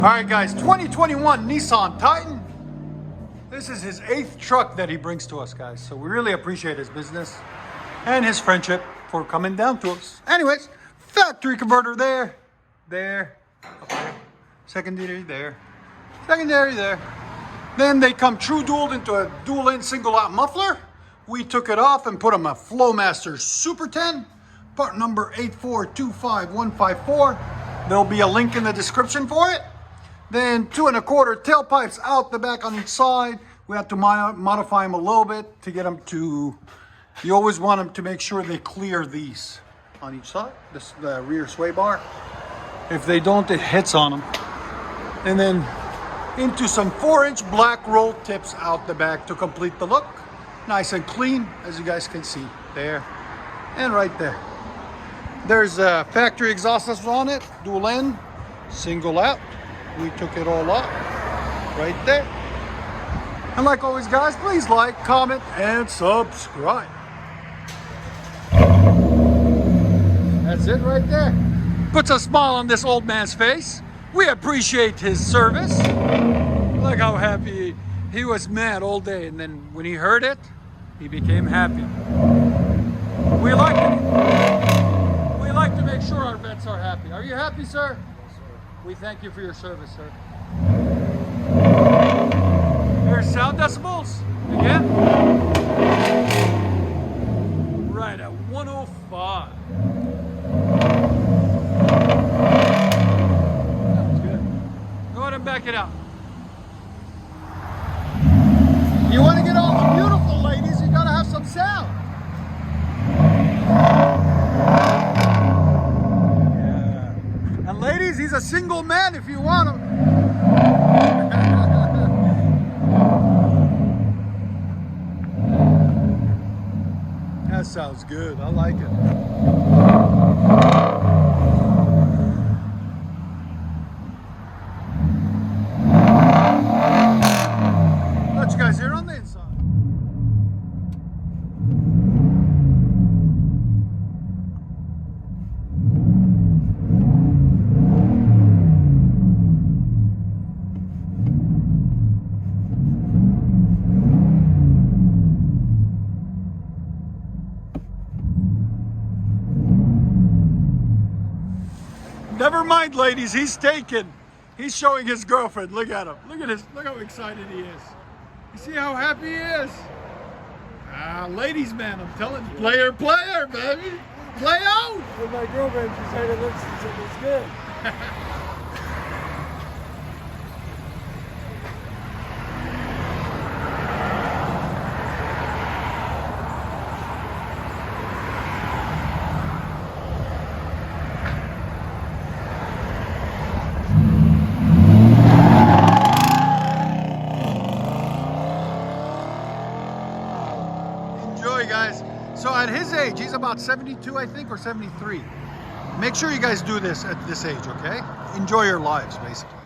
All right, guys, 2021 Nissan Titan. This is his 8th truck that he brings to us, guys. So we really appreciate his business and his friendship for coming down to us. Anyways, factory converter there, okay. Secondary there, secondary there. Then they come true dualed into a dual in single out muffler. We took it off and put him a FLOWMASTER Super 10, part number 8425154. There'll be a link in the description for it. Then 2 1/4 tailpipes out the back on each side. We have to modify them a little bit to get them to, you always want them to make sure they clear these on each side, the rear sway bar. If they don't, it hits on them. And then into some 4-inch black roll tips out the back to complete the look. Nice and clean, as you guys can see there and right there. There's factory exhaust systems on it, dual in, single out. We took it all out right there. And like always, guys, please like, comment, and subscribe. That's it right there. Puts a smile on this old man's face. We appreciate his service. Look how happy he was mad all day, and then when he heard it, he became happy. We like it. We like to make sure our vets are happy. Are you happy, sir? We thank you for your service, sir. Here's sound decibels. Again. Right at 105. Sounds good. Go ahead and back it out. You want to get all the beautiful ladies, you gotta have some sound. Ladies, he's a single man if you want him. That sounds good. I like it. Let you guys hear on the inside. Never mind, ladies, he's taken. He's showing his girlfriend. Look at him. Look at this. Look how excited he is. You see how happy he is? Ah, ladies, man, I'm telling you. Player, baby. Play out. With my girlfriend, she said it looks good. Guys, so at his age, he's about 72, I think, or 73. Make sure you guys do this at this age, okay? Enjoy your lives, basically.